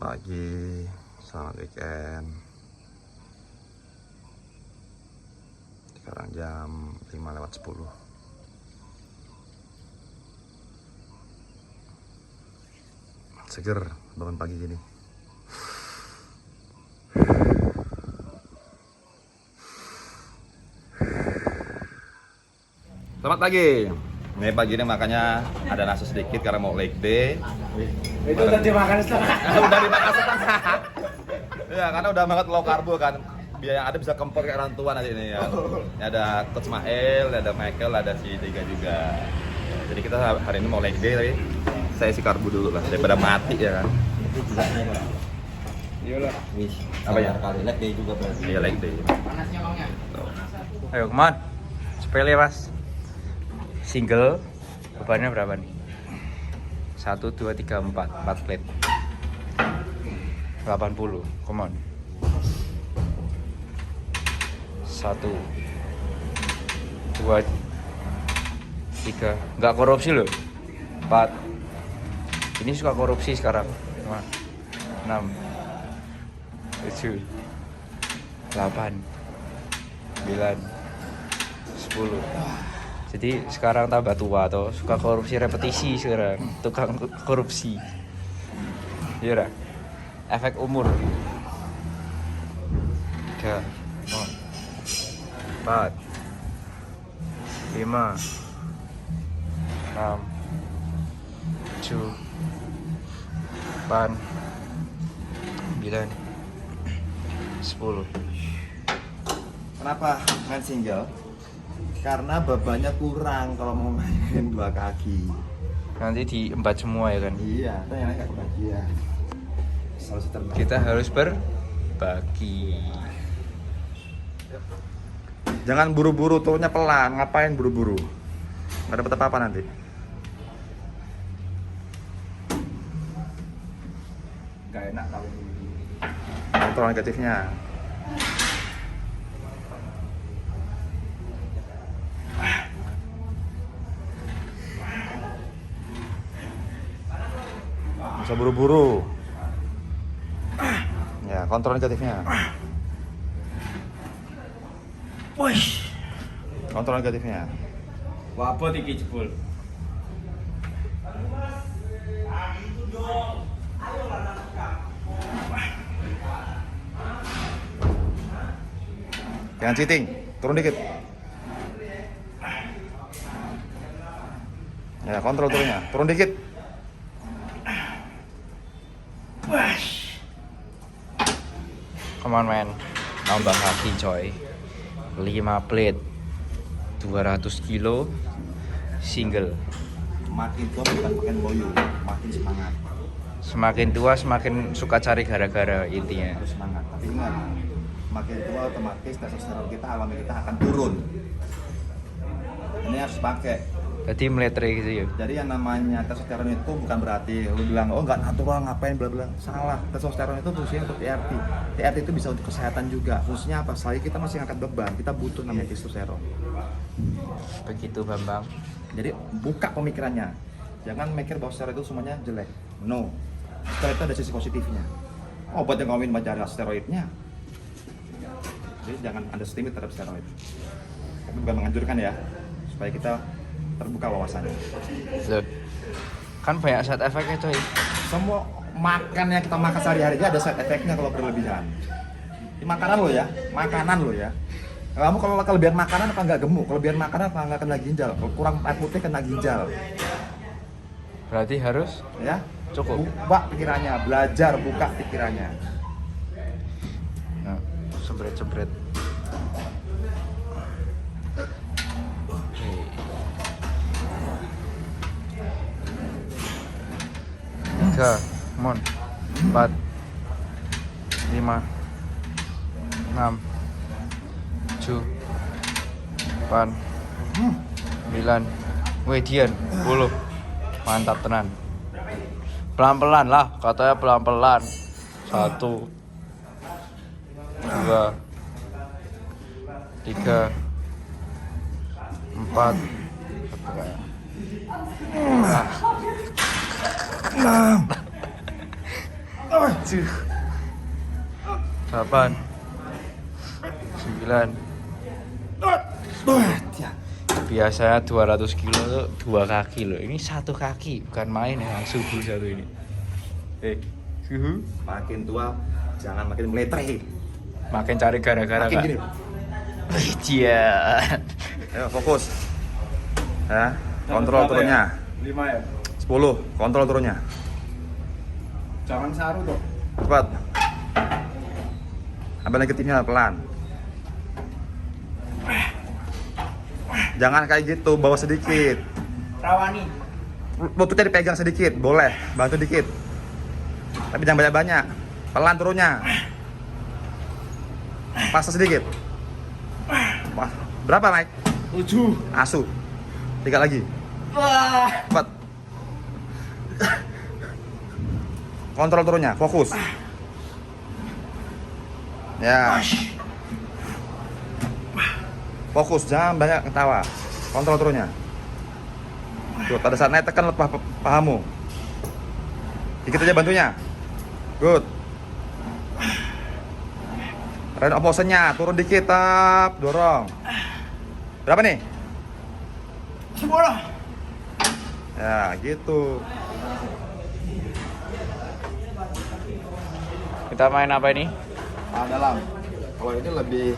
pagi, selamat weekend. Sekarang jam 5:10. Seger bangun pagi gini. Selamat pagi. Ini pagi ini makanya ada nasi sedikit karena mau leg day. Itu udah dimakan setengah. Udah dimakan setengah. Ya karena udah banget low karbo kan. Biar yang ada bisa kempur kayak orang tua nanti ini ya. Ini ada Coach Mael, ada Michael, ada si Tiga juga. Jadi kita hari ini mau leg day tapi saya isi karbo dulu lah daripada mati ya kan. Itu jelasnya lah. Iyalah. Wis. Apa ya? Kali leg day juga berarti. Iya leg day. Panasnya bangnya. Ayo, come on. Sepele, Mas. Single. Bebannya berapa nih? 1, 2, 3, 4. 4 plate. 80. Come on. 1, 2, 3. Nggak korupsi loh. 4. Ini suka korupsi sekarang. 5, 6, 7, 8, 9, 10. Jadi sekarang tambah tua tuh, suka korupsi repetisi sekarang, tukang korupsi. Iya, efek umur. 3, 4, 5, 6, 7, 8, 9, 10. Kenapa main single? Karena bebannya kurang kalau mau main dua kaki. Nanti diembat semua ya kan? Iya, itu yang nggak kebagian. Harus terbaik. Kita harus berbagi. Jangan buru-buru, turunnya pelan. Ngapain buru-buru? Nggak dapat apa-apa nanti. Enggak enak kalau Kontrol negatifnya. Bisa buru-buru. Ya, kontrol negatifnya. Wih, Kontrol negatifnya. wabot iki jebul. Jangan cheating, turun dikit. Ya, kontrol turunnya. Turun dikit. Come on man, nambah lagi coy. 5 plate 200 kilo single. Makin tua bukan makin boyu, makin semangat. Semakin tua semakin suka cari gara-gara intinya. Harus semangat. Tapi ingat, makin tua otomatis testosteron kita, alami kita akan turun. Ini harus pakai. Jadi meletre gitu ya. Jadi yang namanya testosteron itu bukan berarti lu bilang oh nggak natural ngapain bla bla. Salah. Testosteron itu fungsinya untuk TRT. TRT itu bisa untuk kesehatan juga. Fungsinya apa? Selagi kita masih angkat beban, kita butuh namanya testosteron. Begitu Bambang. Jadi buka pemikirannya. Jangan mikir bahwa steroid itu semuanya jelek. No. Steroid itu ada sisi positifnya. Obat yang kawin baca ada steroidnya. Jadi jangan underestimate terhadap steroid. Tapi bukan menganjurkan ya. Supaya kita terbuka wawasannya. Loh, kan banyak side effect-nya coy. Semua makan yang kita makan sehari-hari aja ada side effect-nya kalau berlebihan. Di makanan lo ya, makanan lo ya. Kamu kalau kelebihan makanan apa nggak gemuk? Kelebihan makanan apa nggak kena ginjal? Kalau kurang air putih kena ginjal. Berarti harus Ya, cukup. buka pikirannya, belajar buka pikirannya. Nah, jebret-jebret. Tiga, mon, 4, 5, 6, 7, 8, 9, Dian, 10. Mantap tenan. Pelan-pelan lah, katanya pelan-pelan. 1, 2, 3, 4. 8 9. Ya. Biasanya 200 kilo tuh 2 kaki loh. Ini 1 kaki, bukan main ya, suhu satu ini. Suhu Makin tua jangan makin meletre. makin cari gara-gara Makin Kak. gini. Iya. Ayo fokus. Ya, kontrol turunnya. 5 ya? 10, kontrol turunnya. Jangan saru dong. Cepat. Ambil lagi ketinggian pelan. Jangan kayak gitu, bawa sedikit. Rawani. Lututnya dipegang sedikit, boleh. Bantu dikit. Tapi jangan banyak-banyak. Pelan turunnya. Pas sedikit. Pas. Berapa, Mike? 7. Asu. 3 lagi. Cepat. Kontrol turunnya, fokus. Ya. Fokus, jangan banyak ketawa. Kontrol turunnya. Good, pada saat naik tekan pahamu. Dikit aja bantunya. Good. Range of motion-nya turun dikit, tap, dorong. Berapa nih? 10. Ya, gitu. Kita main apa ini? Dalam. Kalau ini lebih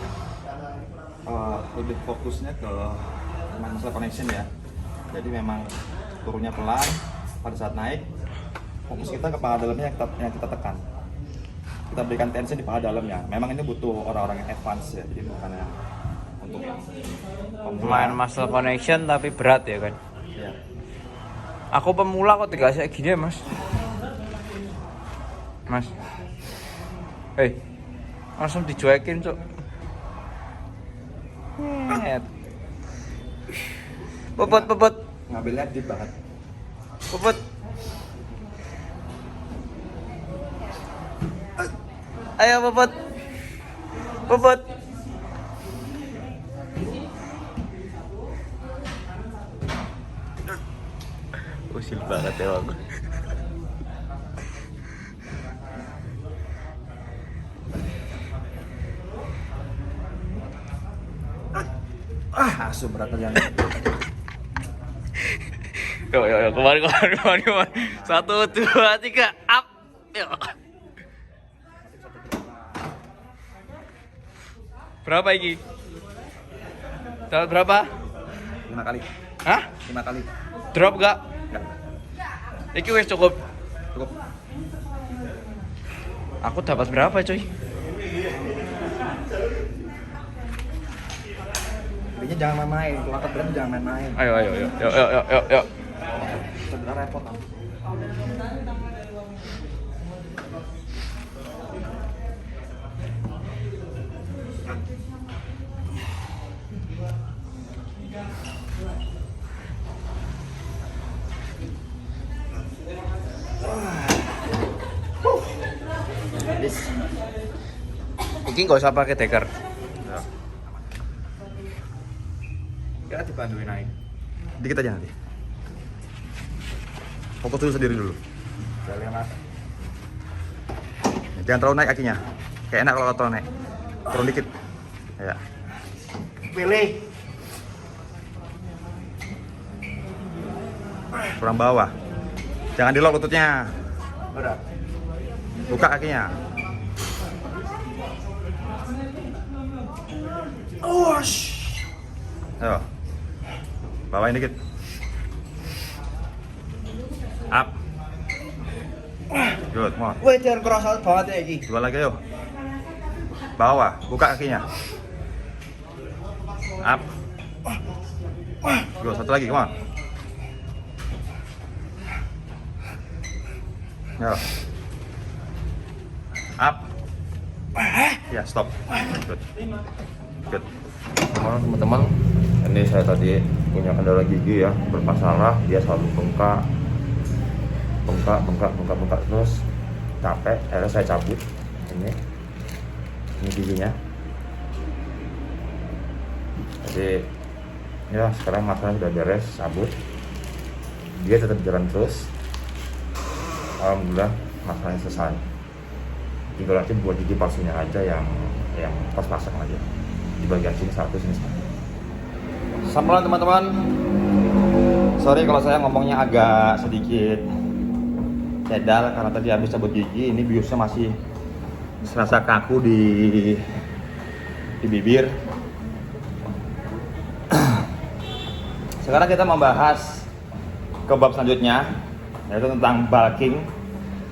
fokusnya ke masalah connection ya. Jadi memang turunnya pelan, pada saat naik fokus kita ke paha dalamnya yang kita tekan. Kita berikan tension di paha dalamnya. Memang ini butuh orang-orang yang advance ya. Jadi bukan yang untuk pemula. Main muscle connection tapi berat ya kan. Ya. Aku pemula kok dikasih kayak gini ya, Mas. Mas. Hei. Langsung dicuekin, Cuk. Net. Puput. Ngambilnya deep banget. Puput. Ayo Puput. Puput. Usil banget ya Bang. Asu berat kalian. Yo, kemarin. 1, 2, 3, up. Yo. Berapa ini? Dapat berapa? 5 kali. Hah? 5 kali. Drop gak? Enggak. Iki wes cukup. Cukup. Aku dapat berapa, coy? Intinya jangan main-main. Kalau angkat berat jangan main-main. Ayo. Yuk. Cedera repot. Iki nggak usah pakai deker. Kita dibantuin naik. Dikit aja nanti. Fokus dulu sendiri dulu. Jalan mas. Jangan terlalu naik kakinya. Kayak enak kalau terlalu naik. Turun dikit. Ya. Pilih. Kurang bawah. Jangan di lock lututnya. Udah. Buka kakinya. Ayo. Bawain dikit. Up. Good, mau. Wih, jangan kerasa banget ya ini. 2 lagi yuk. Bawah, buka kakinya. Up. Good, 1 lagi, come on. Yo. Up. Ya, stop. Good. Good. Teman-teman, ini saya tadi punya kendala gigi ya, bermasalah, dia selalu bengkak terus capek, akhirnya saya cabut ini giginya. Jadi ya sekarang masalah sudah beres, cabut, dia tetap jalan terus. Alhamdulillah masalahnya selesai. tinggal nanti buat gigi palsunya aja yang pas pasang aja di bagian sini satu, sini satu. Sambal teman-teman, sorry kalau saya ngomongnya agak sedikit cedal karena tadi habis cabut gigi. Ini biusnya masih serasa kaku di bibir. Sekarang kita membahas ke bab selanjutnya, yaitu tentang bulking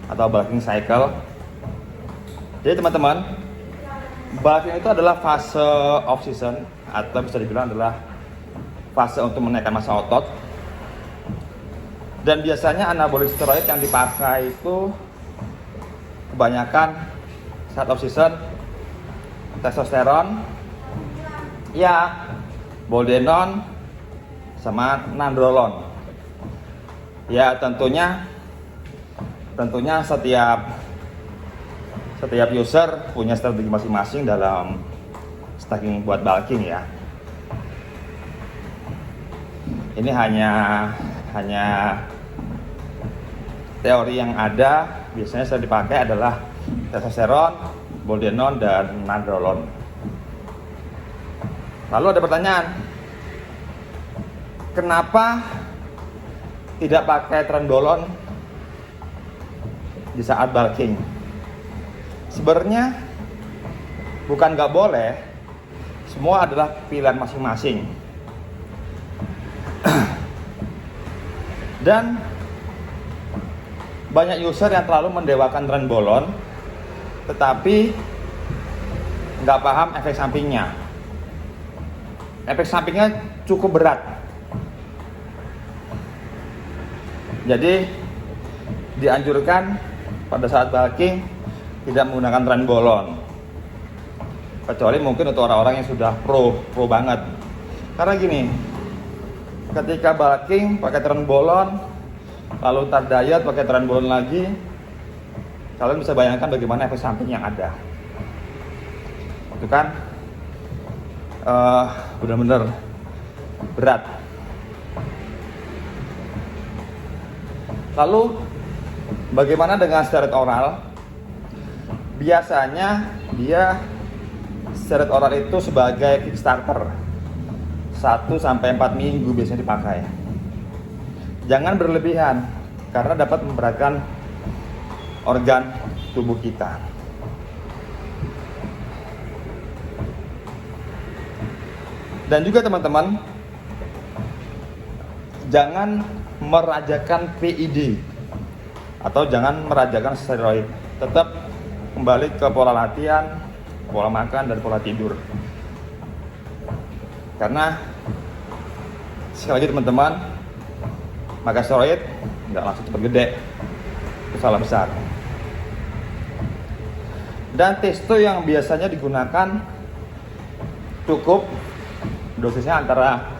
atau bulking cycle. Jadi teman-teman, bulking itu adalah fase off season atau bisa dibilang adalah fase untuk menaikkan massa otot. Dan biasanya anabolik steroid yang dipakai itu kebanyakan saat off season testosteron, ya, boldenon, sama nandrolon. Ya tentunya setiap user punya strategi masing-masing dalam stacking buat bulking ya. Ini hanya teori yang ada. Biasanya sering dipakai adalah testosteron, boldenon, dan nandrolon. Lalu ada pertanyaan, kenapa tidak pakai trenbolon di saat bulking? Sebenarnya bukan nggak boleh, semua adalah pilihan masing-masing. Dan banyak user yang terlalu mendewakan trenbolon, tetapi nggak paham efek sampingnya. Efek sampingnya cukup berat. Jadi dianjurkan pada saat bulking tidak menggunakan trenbolon, kecuali mungkin untuk orang-orang yang sudah pro banget. Karena gini, ketika bulking pakai trenbolon, lalu ntar diet pakai trenbolon lagi, kalian bisa bayangkan bagaimana efek samping yang ada. Itu kan benar-benar berat. Lalu bagaimana dengan steroid oral? Biasanya steroid oral itu sebagai kickstarter 1-4 minggu biasanya dipakai. Jangan berlebihan karena dapat memberatkan organ tubuh kita. Dan juga teman-teman, jangan merajakan PID atau jangan merajakan steroid. Tetap kembali ke pola latihan, pola makan, dan pola tidur. Karena sekali lagi teman-teman, makan steroid nggak langsung cepat gede, itu salah besar. Dan testo yang biasanya digunakan cukup dosisnya antara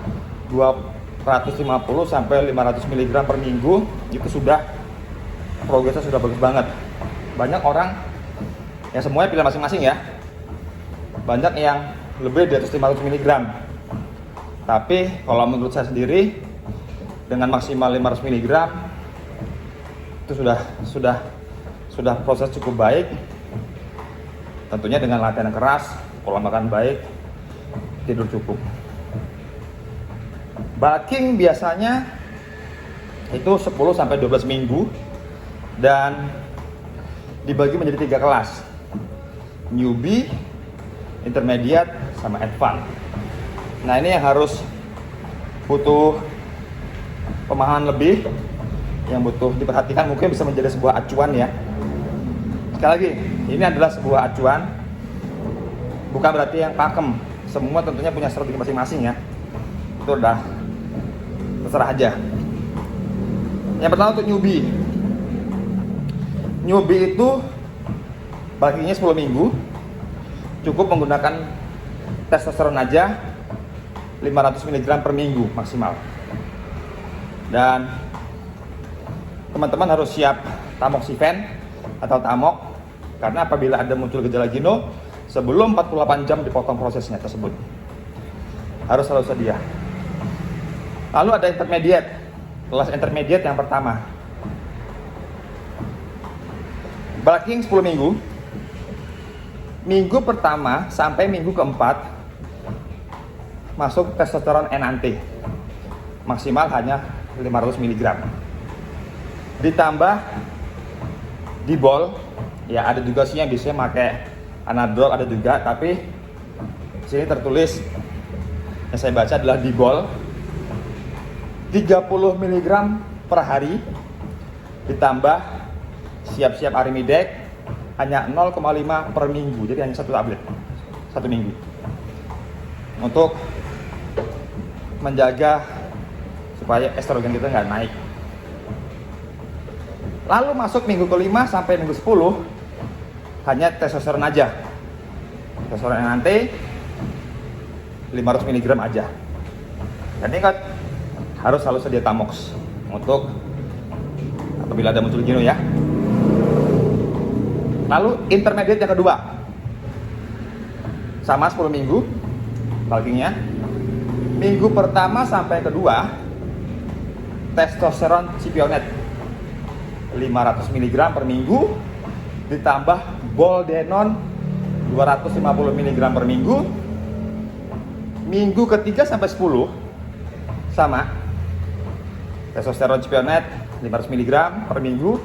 250 sampai 500 mg per minggu. Itu sudah progresnya sudah bagus banget. Banyak orang yang semuanya pilihan masing-masing ya, banyak yang lebih di atas 500 mg. Tapi kalau menurut saya sendiri, dengan maksimal 500 mg itu sudah proses cukup baik. Tentunya dengan latihan yang keras, pola makan baik, tidur cukup. Bulking biasanya itu 10 sampai 12 minggu dan dibagi menjadi 3 kelas. Newbie, intermediate, sama advance. Nah, ini yang harus butuh pemahaman lebih, yang butuh diperhatikan, mungkin bisa menjadi sebuah acuan ya. Sekali lagi, ini adalah sebuah acuan, bukan berarti yang pakem. Semua tentunya punya strategi masing-masing ya. Itu udah terserah aja. Yang pertama untuk newbie. Newbie itu bulkingnya 10 minggu, cukup menggunakan testosteron aja 500 mg per minggu maksimal. Dan teman-teman harus siap tamoxifen atau tamok, karena apabila ada muncul gejala gino, sebelum 48 jam dipotong prosesnya tersebut. Harus selalu sedia. Lalu ada intermediate. Kelas intermediate yang pertama. Bulking 10 minggu, minggu pertama sampai minggu keempat masuk testosteron enante maksimal hanya 500 mg. Ditambah dibol, ya ada juga sih yang biasanya pakai anadrol, ada juga, tapi di sini tertulis yang saya baca adalah dibol 30 mg per hari, ditambah siap-siap Arimidex hanya 0,5 per minggu, jadi hanya 1 tablet 1 minggu untuk menjaga supaya estrogen kita nggak naik. Lalu masuk minggu ke-5 sampai minggu 10 hanya testosteron aja, testosteron enante 500 mg aja. Dan ingat, harus selalu sedia Tamox untuk apabila ada muncul gino ya. Lalu intermediate yang kedua sama 10 minggu bulkingnya. Minggu pertama sampai kedua testosteron cipionet 500 mg per minggu, ditambah boldenon 250 mg per minggu. Minggu ketiga sampai 10 sama testosteron cipionet 500 mg per minggu,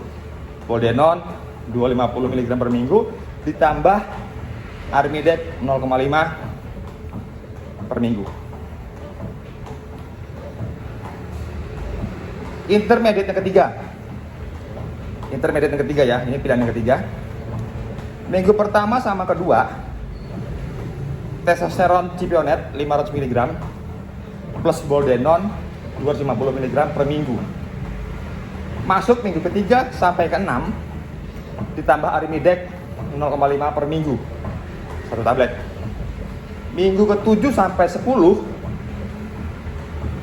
boldenon 250 mg per minggu, ditambah Arimidex 0,5 per minggu. Intermediate yang ketiga ya, ini pilihan yang ketiga. Minggu pertama sama kedua testosteron cipionet 500 mg plus boldenon 250 mg per minggu. Masuk minggu ketiga sampai ke-6 ditambah Arimidex 0,5 per minggu 1 tablet. Minggu ke-7 sampai 10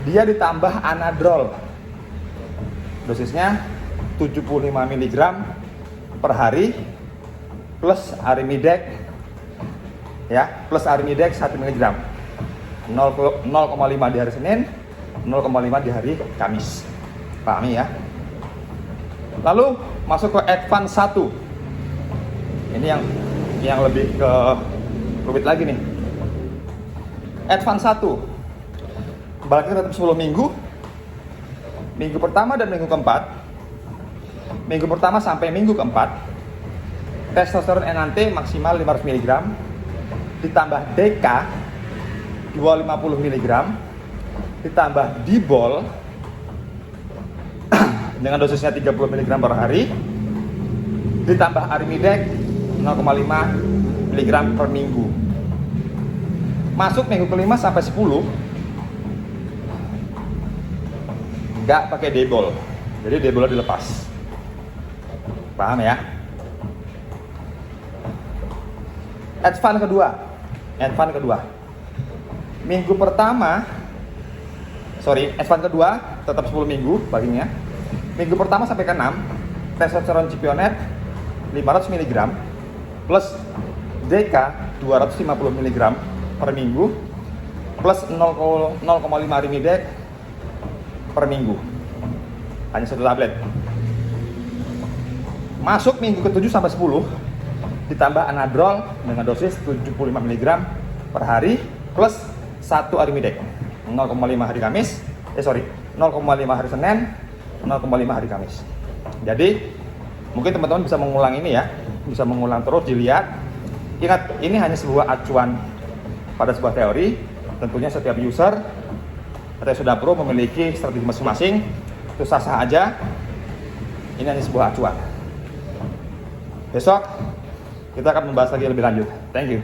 dia ditambah anadrol, dosisnya 75 mg per hari plus Arimidex ya, plus Arimidex 1 mg 0,5 di hari Senin, 0,5 di hari Kamis. Pahami ya? Lalu masuk ke Advance 1. Ini yang lebih ke rumit lagi nih. Advance 1 baliknya tetap 10 minggu. Minggu pertama dan minggu keempat, minggu pertama sampai minggu keempat testosteron enante maksimal 500 mg, ditambah DK 250 mg, ditambah dibol dengan dosisnya 30 mg per hari, ditambah Arimidex 0,5 mg per minggu. Masuk minggu ke-5 sampai 10 nggak pakai debol, jadi debolnya dilepas. Paham ya? Advance kedua minggu pertama, Advance kedua tetap 10 minggu baginya. Minggu pertama sampai ke-6 testosteron cipionet 500 mg plus DK 250 mg per minggu plus 0,5 Arimidex per minggu, hanya 1 tablet. Masuk minggu ke-7 sampai 10 ditambah anadrol dengan dosis 75 mg per hari plus 1 Arimidex 0,5 hari Kamis, 0,5 hari Senin, 0,5 hari Kamis. Jadi mungkin teman-teman bisa mengulang ini ya, bisa mengulang terus dilihat. Ingat, ini hanya sebuah acuan pada sebuah teori. Tentunya setiap user atau sudah pro memiliki strategi masing-masing, itu sah-sah aja. Ini hanya sebuah acuan. Besok kita akan membahas lagi lebih lanjut. Thank you.